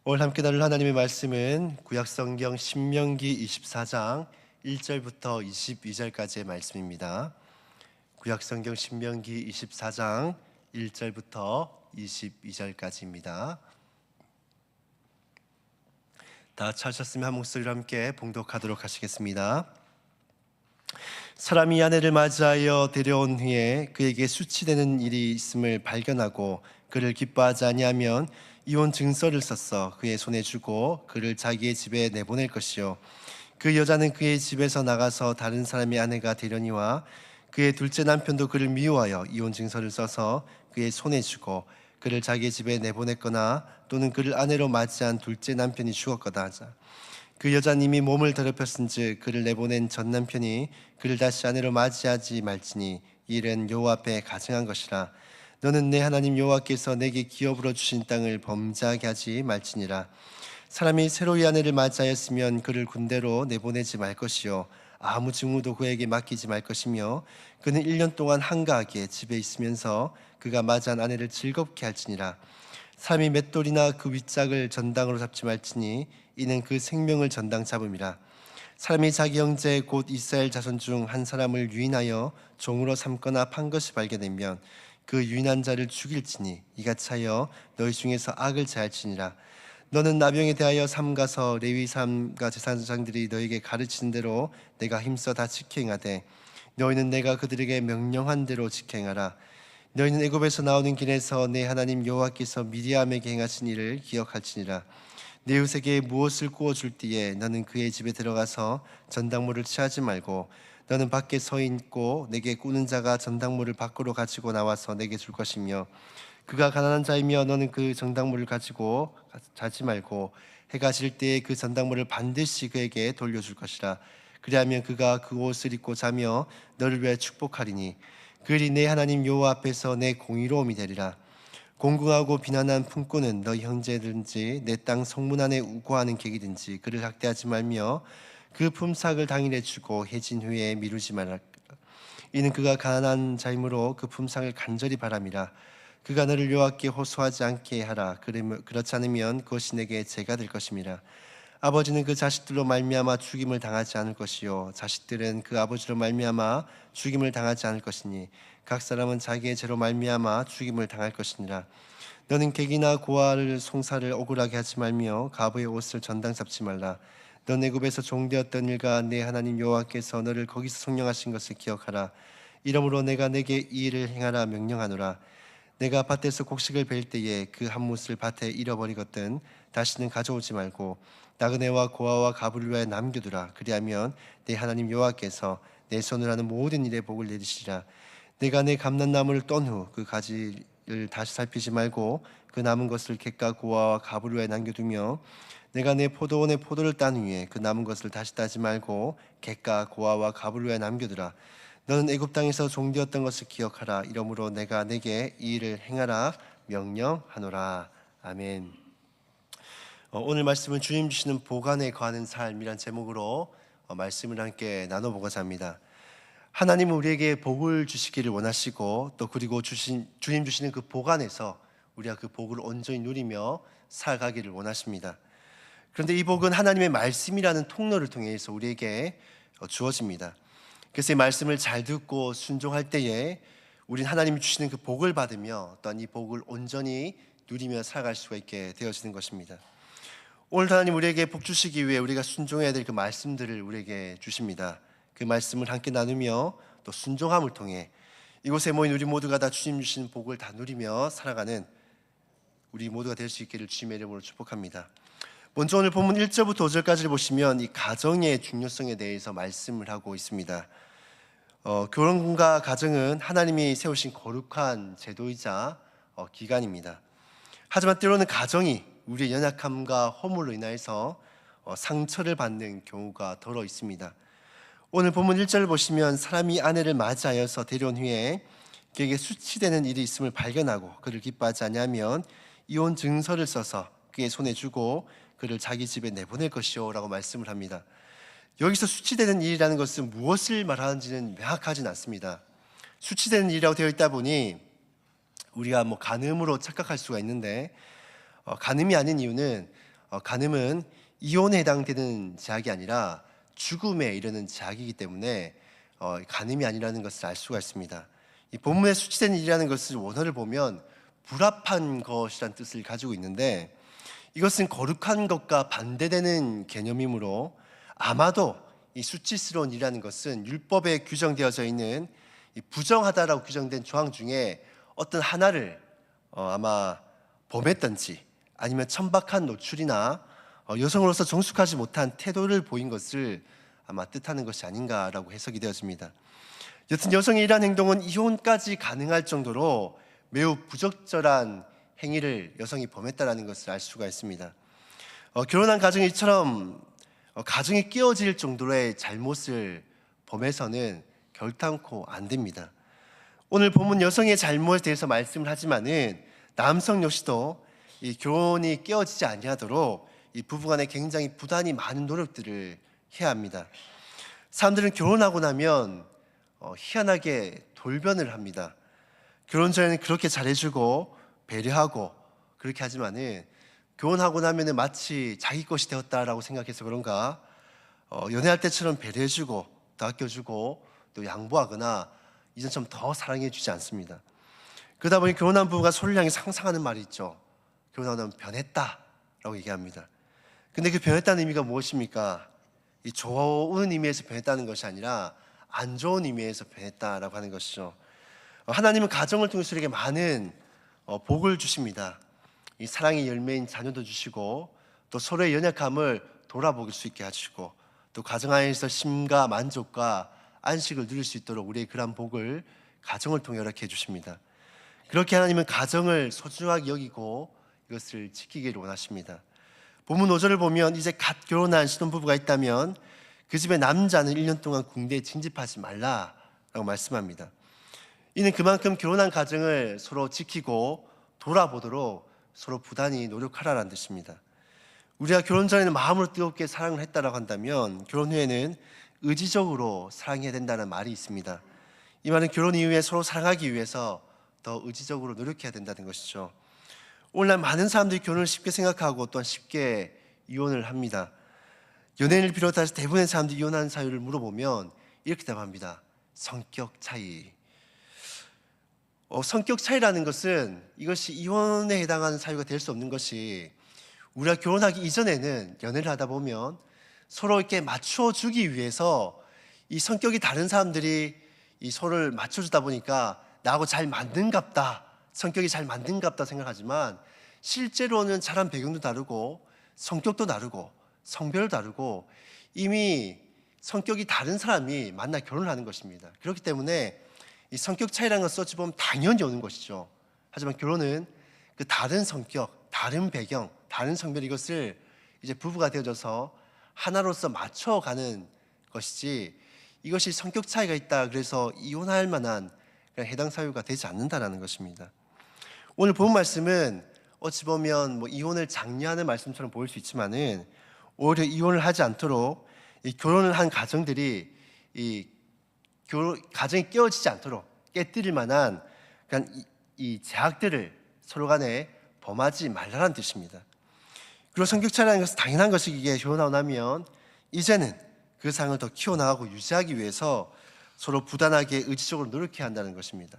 오늘 함께 나눌 하나님의 말씀은 구약성경 신명기 24장 1절부터 22절까지의 말씀입니다. 구약성경 신명기 24장 1절부터 22절까지입니다. 다 찾으셨으면 한 목소리로 함께 봉독하도록 하시겠습니다. 사람이 아내를 맞이하여 데려온 후에 그에게 수치되는 일이 있음을 발견하고 그를 기뻐하지 아니하면 이혼 증서를 써서 그의 손에 주고 그를 자기의 집에 내보낼 것이요, 그 여자는 그의 집에서 나가서 다른 사람의 아내가 되려니와 그의 둘째 남편도 그를 미워하여 이혼 증서를 써서 그의 손에 주고 그를 자기의 집에 내보냈거나 또는 그를 아내로 맞이한 둘째 남편이 죽었거나 하자. 그 여자는 이미 몸을 더럽혔은즉 그를 내보낸 전 남편이 그를 다시 아내로 맞이하지 말지니 이 일은 여호와 앞에 가증한 것이라. 너는 내 하나님 여호와께서 내게 기업으로 주신 땅을 범죄하게 하지 말지니라. 사람이 새로이 아내를 맞이하였으면 그를 군대로 내보내지 말 것이요, 아무 직무도 그에게 맡기지 말 것이며 그는 1년 동안 한가하게 집에 있으면서 그가 맞이한 아내를 즐겁게 할지니라. 사람이 맷돌이나 그 윗짝을 전당으로 잡지 말지니 이는 그 생명을 전당 잡음이라. 사람이 자기 형제 곧 이스라엘 자손 중 한 사람을 유인하여 종으로 삼거나 판 것이 발견되면 그 유인한 자를 죽일지니 이같이 하여 너희 중에서 악을 제할지니라. 너는 나병에 대하여 삼가서 레위 삼가 제사장들이 너에게 가르치는 대로 내가 힘써 다 지켜 행하되 너희는 내가 그들에게 명령한 대로 지켜 행하라. 너희는 애굽에서 나오는 길에서 내 하나님 여호와께서 미리암에게 행하신 일을 기억할지니라. 내 이웃에게 무엇을 구워줄 때에 너는 그의 집에 들어가서 전당물을 취하지 말고 너는 밖에 서 있고 내게 꾸는 자가 전당물을 밖으로 가지고 나와서 내게 줄 것이며 그가 가난한 자이며 너는 그 전당물을 가지고 자지 말고 해가 질 때에 그 전당물을 반드시 그에게 돌려줄 것이라. 그리하면 그가 그 옷을 입고 자며 너를 위하여 축복하리니 그 일이 내 하나님 여호와 앞에서 내 공의로움이 되리라. 공궁하고 비난한 품꾼은 너희 형제든지 내 땅 성문 안에 우고하는 객이든지 그를 학대하지 말며 그 품삯을 당일에 주고 해진 후에 미루지 말라. 이는 그가 가난한 자이므로 그 품삯을 간절히 바람이라. 그가 너를 여호와께 호소하지 않게 하라. 그렇지 않으면 그것이 내게 죄가 될 것임이라. 아버지는 그 자식들로 말미암아 죽임을 당하지 않을 것이요, 자식들은 그 아버지로 말미암아 죽임을 당하지 않을 것이니 각 사람은 자기의 죄로 말미암아 죽임을 당할 것이니라. 너는 객이나 고아를 송사를 억울하게 하지 말며 과부의 옷을 전당 잡지 말라. 넌 애굽에서 종되었던 일과 내 하나님 여호와께서 너를 거기서 성령하신 것을 기억하라. 이러므로 내가 내게 이 일을 행하라 명령하노라. 내가 밭에서 곡식을 벨 때에 그 한 뭇을 밭에 잃어버리거든 다시는 가져오지 말고 나그네와 고아와 가부를 위하여 남겨두라. 그리하면 내 하나님 여호와께서 내 손을 하는 모든 일에 복을 내리시리라. 내가 내 감람나무를 떤 후 그 가지를 다시 살피지 말고 그 남은 것을 객과 고아와 가부를 위하여 남겨두며 내가 내 포도원에 포도를 딴 후에 그 남은 것을 다시 따지 말고 객과 고아와 가부를 위하여 남겨두라. 너는 애굽 땅에서 종되었던 것을 기억하라. 이러므로 내가 내게 이 일을 행하라 명령하노라. 아멘. 오늘 말씀은 주님 주시는 보관에 관한 삶이란 제목으로 말씀을 함께 나눠보고자 합니다. 하나님은 우리에게 복을 주시기를 원하시고 또 그리고 주님 주시는 그 복 안에서 우리가 그 복을 온전히 누리며 살아가기를 원하십니다. 그런데 이 복은 하나님의 말씀이라는 통로를 통해서 우리에게 주어집니다. 그래서 이 말씀을 잘 듣고 순종할 때에 우린 하나님이 주시는 그 복을 받으며 또한 이 복을 온전히 누리며 살아갈 수가 있게 되어지는 것입니다. 오늘 하나님 우리에게 복 주시기 위해 우리가 순종해야 될 그 말씀들을 우리에게 주십니다. 그 말씀을 함께 나누며 또 순종함을 통해 이곳에 모인 우리 모두가 다 주님 주신 복을 다 누리며 살아가는 우리 모두가 될 수 있기를 주님의 이름으로 축복합니다. 먼저 오늘 본문 1절부터 5절까지를 보시면 이 가정의 중요성에 대해서 말씀을 하고 있습니다. 결혼과 가정은 하나님이 세우신 거룩한 제도이자 기관입니다. 하지만 때로는 가정이 우리의 연약함과 허물로 인하여서 상처를 받는 경우가 더러 있습니다. 오늘 본문 1절을 보시면 사람이 아내를 맞이하여서 데려온 후에 그에게 수치되는 일이 있음을 발견하고 그를 기뻐하지 아니하면 이혼 증서를 써서 그의 손에 주고 그를 자기 집에 내보낼 것이요 라고 말씀을 합니다. 여기서 수치되는 일이라는 것은 무엇을 말하는지는 명확하진 않습니다. 수치되는 일이라고 되어 있다 보니 우리가 간음으로 착각할 수가 있는데 간음이 아닌 이유는 간음은 이혼에 해당되는 제약이 아니라 죽음에 이르는 제약이기 때문에 간음이 아니라는 것을 알 수가 있습니다. 이 본문에 수치된 일이라는 것을 원어를 보면 불합한 것이란 뜻을 가지고 있는데, 이것은 거룩한 것과 반대되는 개념이므로 아마도 이 수치스러운 일이라는 것은 율법에 규정되어져 있는 이 부정하다라고 규정된 조항 중에 어떤 하나를 아마 범했던지, 아니면 천박한 노출이나 여성으로서 정숙하지 못한 태도를 보인 것을 아마 뜻하는 것이 아닌가라고 해석이 되어집니다. 여튼 여성의 이러한 행동은 이혼까지 가능할 정도로 매우 부적절한 행위를 여성이 범했다는 것을 알 수가 있습니다. 결혼한 가정이 이처럼 가정이 깨어질 정도의 잘못을 범해서는 결단코 안 됩니다. 오늘 본문 여성의 잘못에 대해서 말씀을 하지만은 남성 역시도 이 결혼이 깨어지지 아니하도록 이 부부간에 굉장히 부단히 많은 노력들을 해야 합니다. 사람들은 결혼하고 나면 희한하게 돌변을 합니다. 결혼 전에는 그렇게 잘해주고 배려하고 그렇게 하지만은 결혼하고 나면은 마치 자기 것이 되었다라고 생각해서 그런가 연애할 때처럼 배려해주고 더 아껴주고 또 양보하거나 이전처럼 더 사랑해주지 않습니다. 그러다 보니 결혼한 부부가 서로를 향해 상상하는 말이 있죠. 결혼하고 나면 변했다라고 얘기합니다. 근데 그 변했다는 의미가 무엇입니까? 이 좋은 의미에서 변했다는 것이 아니라 안 좋은 의미에서 변했다라고 하는 것이죠. 하나님은 가정을 통해서 우리에게 많은 복을 주십니다. 이 사랑의 열매인 자녀도 주시고 또 서로의 연약함을 돌아볼 수 있게 하시고 또 가정 안에서 쉼과 만족과 안식을 누릴 수 있도록 우리의 그러한 복을 가정을 통해 허락해 주십니다. 그렇게 하나님은 가정을 소중하게 여기고 이것을 지키기를 원하십니다. 본문 5절을 보면 이제 갓 결혼한 신혼부부가 있다면 그 집의 남자는 1년 동안 궁대에 진집하지 말라라고 말씀합니다. 이는 그만큼 결혼한 가정을 서로 지키고 돌아보도록 서로 부단히 노력하라는 뜻입니다. 우리가 결혼 전에는 마음으로 뜨겁게 사랑을 했다라고 한다면 결혼 후에는 의지적으로 사랑해야 된다는 말이 있습니다. 이 말은 결혼 이후에 서로 사랑하기 위해서 더 의지적으로 노력해야 된다는 것이죠. 오늘날 많은 사람들이 결혼을 쉽게 생각하고 또한 쉽게 이혼을 합니다. 연예인을 비롯해서 대부분의 사람들이 이혼하는 사유를 물어보면 이렇게 답합니다. 성격 차이. 성격 차이라는 것은 이것이 이혼에 해당하는 사유가 될 수 없는 것이, 우리가 결혼하기 이전에는 연애를 하다 보면 서로 이렇게 맞춰주기 위해서 이 성격이 다른 사람들이 이 서로를 맞춰주다 보니까 나하고 잘 맞는갑다, 성격이 잘 맞는갑다 생각하지만 실제로는 자란 배경도 다르고 성격도 다르고 성별도 다르고 이미 성격이 다른 사람이 만나 결혼을 하는 것입니다. 그렇기 때문에 이 성격 차이라는 것을 어찌 보면 당연히 오는 것이죠. 하지만 결혼은 그 다른 성격, 다른 배경, 다른 성별, 이것을 이제 부부가 되어져서 하나로서 맞춰가는 것이지, 이것이 성격 차이가 있다 그래서 이혼할 만한 해당 사유가 되지 않는다라는 것입니다. 오늘 본 말씀은 어찌 보면 이혼을 장려하는 말씀처럼 보일 수 있지만은 오히려 이혼을 하지 않도록 이 결혼을 한 가정들이 이 가정이 깨어지지 않도록 깨뜨릴 만한 이 제약들을 서로 간에 범하지 말라는 뜻입니다. 그리고 성격 차이라는 것은 당연한 것이기에 결혼하고 나면 이제는 그 상을 더 키워나가고 유지하기 위해서 서로 부단하게 의지적으로 노력해야 한다는 것입니다.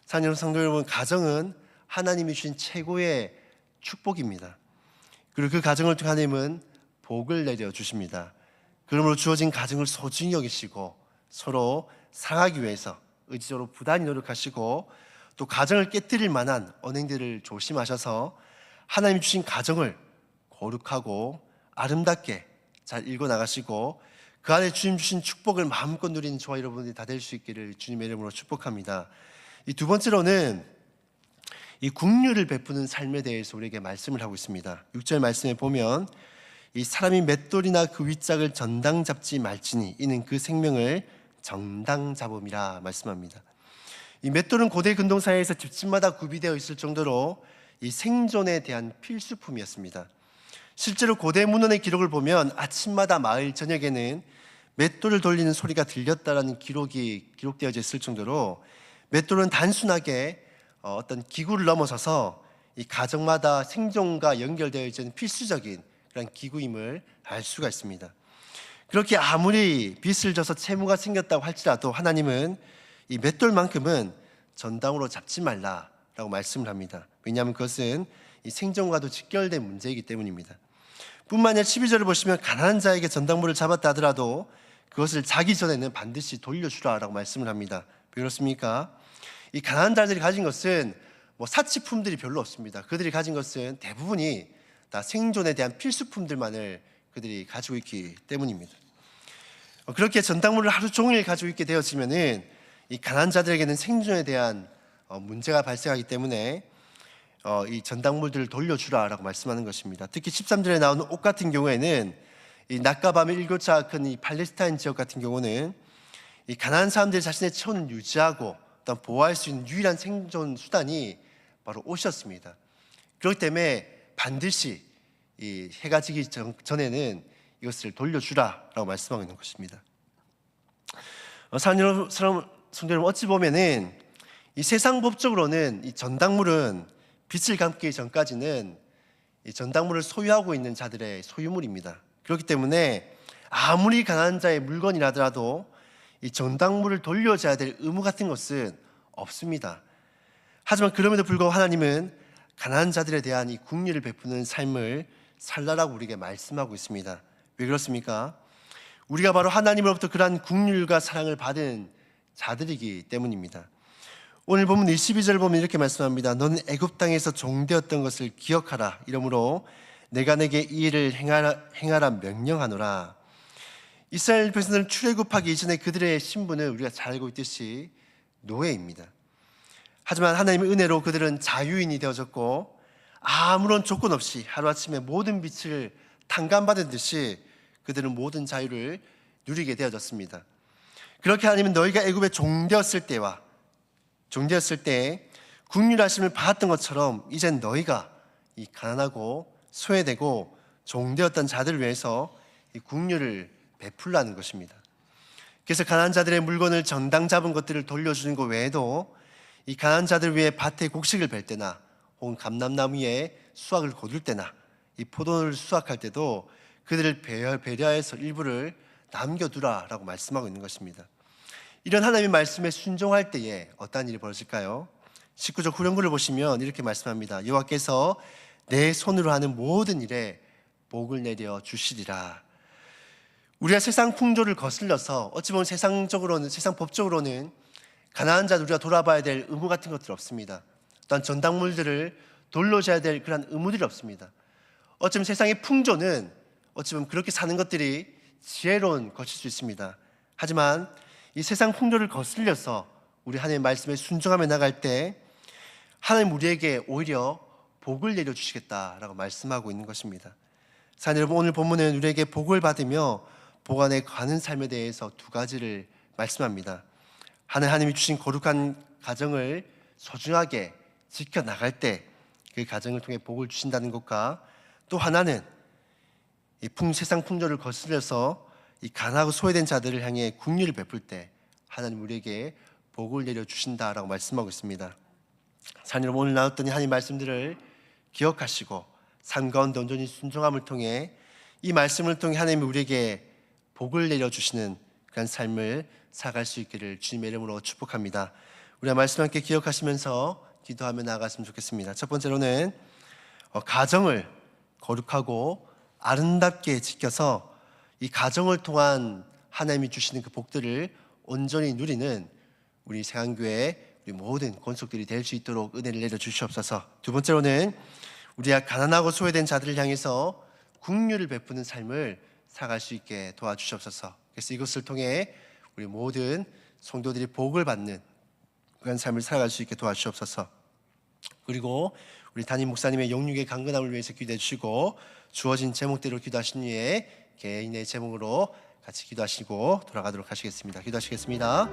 사랑하는 성도 여러분, 가정은 하나님이 주신 최고의 축복입니다. 그리고 그 가정을 통해 하나님은 복을 내려주십니다. 그러므로 주어진 가정을 소중히 여기시고 서로 사랑하기 위해서 의지적으로 부단히 노력하시고 또 가정을 깨뜨릴 만한 언행들을 조심하셔서 하나님이 주신 가정을 거룩하고 아름답게 잘 읽어나가시고 그 안에 주님 주신 축복을 마음껏 누리는 저와 여러분들이 다 될 수 있기를 주님의 이름으로 축복합니다. 이 두 번째로는 이 긍휼을 베푸는 삶에 대해서 우리에게 말씀을 하고 있습니다. 6절 말씀에 보면 이 사람이 맷돌이나 그 윗짝을 전당 잡지 말지니 이는 그 생명을 정당 잡음이라 말씀합니다. 이 맷돌은 고대 근동사회에서 집집마다 구비되어 있을 정도로 이 생존에 대한 필수품이었습니다. 실제로 고대 문헌의 기록을 보면 아침마다 마을 저녁에는 맷돌을 돌리는 소리가 들렸다라는 기록이 기록되어져 있을 정도로 맷돌은 단순하게 어떤 기구를 넘어서서 이 가정마다 생존과 연결되어 있는 필수적인 그런 기구임을 알 수가 있습니다. 그렇게 아무리 빚을 져서 채무가 생겼다고 할지라도 하나님은 이 맷돌만큼은 전당으로 잡지 말라라고 말씀을 합니다. 왜냐하면 그것은 이 생존과도 직결된 문제이기 때문입니다. 뿐만 아니라 12절을 보시면 가난한 자에게 전당물을 잡았다 하더라도 그것을 자기 전에는 반드시 돌려주라라고 말씀을 합니다. 왜 그렇습니까? 이 가난한 자들이 가진 것은 사치품들이 별로 없습니다. 그들이 가진 것은 대부분이 다 생존에 대한 필수품들만을 그들이 가지고 있기 때문입니다. 그렇게 전당물을 하루 종일 가지고 있게 되어지면은 이 가난한 자들에게는 생존에 대한 문제가 발생하기 때문에 이 전당물들을 돌려주라라고 말씀하는 것입니다. 특히 13절에 나오는 옷 같은 경우에는 이 낮과 밤의 일교차가 큰 이 팔레스타인 지역 같은 경우는 이 가난한 사람들이 자신의 처원을 유지하고 또한 보호할 수 있는 유일한 생존 수단이 바로 옷이었습니다. 그렇기 때문에 반드시 이 해가 지기 전에는 이것을 돌려주라라고 말씀하고 있는 것입니다. 사랑하는 성도 여러분, 어찌 보면은 이 세상 법적으로는 이 전당물은 빚을 갚기 전까지는 이 전당물을 소유하고 있는 자들의 소유물입니다. 그렇기 때문에 아무리 가난한 자의 물건이라더라도 이 전당물을 돌려줘야 될 의무 같은 것은 없습니다. 하지만 그럼에도 불구하고 하나님은 가난한 자들에 대한 이 긍휼을 베푸는 삶을 살라라고 우리에게 말씀하고 있습니다. 왜 그렇습니까? 우리가 바로 하나님으로부터 그러한 긍휼과 사랑을 받은 자들이기 때문입니다. 오늘 보면 22절 보면 이렇게 말씀합니다. 너는 애굽 땅에서 종되었던 것을 기억하라. 이러므로 내가 내게 이 일을 행하라 명령하노라. 이스라엘 백성들은 출애굽하기 이전에 그들의 신분을 우리가 잘 알고 있듯이 노예입니다. 하지만 하나님의 은혜로 그들은 자유인이 되어졌고 아무런 조건 없이 하루아침에 모든 빛을 탕감받은 듯이 그들은 모든 자유를 누리게 되어졌습니다. 그렇게 하나님은 너희가 애굽에 종되었을 때 긍휼하심을 받았던 것처럼 이젠 너희가 이 가난하고 소외되고 종되었던 자들을 위해서 이 긍휼을 베풀라는 것입니다. 그래서 가난한 자들의 물건을 전당 잡은 것들을 돌려주는 것 외에도 이 가난한 자들 위해 밭에 곡식을 벨 때나 혹은 감람나무에 수확을 거둘 때나 이 포도를 수확할 때도 그들을 배려해서 일부를 남겨두라라고 말씀하고 있는 것입니다. 이런 하나님의 말씀에 순종할 때에 어떠한 일이 벌어질까요? 19절 후렴구를 보시면 이렇게 말씀합니다. 여호와께서 내 손으로 하는 모든 일에 복을 내려 주시리라. 우리가 세상 풍조를 거슬러서 어찌 보면 세상 법적으로는 가난한 자 우리가 돌아봐야 될 의무 같은 것들 없습니다. 또한 전당물들을 돌려줘야 될 그런 의무들이 없습니다. 어쩌면 세상의 풍조는 어쩌면 그렇게 사는 것들이 지혜로운 것일 수 있습니다. 하지만 이 세상 풍조를 거슬려서 우리 하나님의 말씀에 순종하며 나갈 때 하나님 우리에게 오히려 복을 내려주시겠다라고 말씀하고 있는 것입니다. 사랑하는 여러분, 오늘 본문은 우리에게 복을 받으며 복 안에 가는 삶에 대해서 두 가지를 말씀합니다. 하나님이 주신 거룩한 가정을 소중하게 지켜나갈 때 그 가정을 통해 복을 주신다는 것과 또 하나는 이 세상 풍조를 거슬려서 이 가난하고 소외된 자들을 향해 긍휼을 베풀 때 하나님 우리에게 복을 내려주신다라고 말씀하고 있습니다. 사랑하는 여러분, 오늘 나눴던 하나님 말씀들을 기억하시고 삶 가운데 온전히 순종함을 통해 이 말씀을 통해 하나님이 우리에게 복을 내려주시는 그런 삶을 살아갈 수 있기를 주님의 이름으로 축복합니다. 우리가 말씀 함께 기억하시면서 기도하며 나아갔으면 좋겠습니다. 첫 번째로는 가정을 거룩하고 아름답게 지켜서 이 가정을 통한 하나님이 주시는 그 복들을 온전히 누리는 우리 세강교회 우리 모든 권속들이 될 수 있도록 은혜를 내려주시옵소서. 두 번째로는 우리가 가난하고 소외된 자들을 향해서 긍휼을 베푸는 삶을 살아갈 수 있게 도와주시옵소서. 그래서 이것을 통해 우리 모든 성도들이 복을 받는 그런 삶을 살아갈 수 있게 도와주시옵소서. 그리고 우리 담임 목사님의 영육의 강건함을 위해서 기도해 주시고 주어진 제목대로 기도하신 후에 개인의 제목으로 같이 기도하시고 돌아가도록 하시겠습니다. 기도하시겠습니다.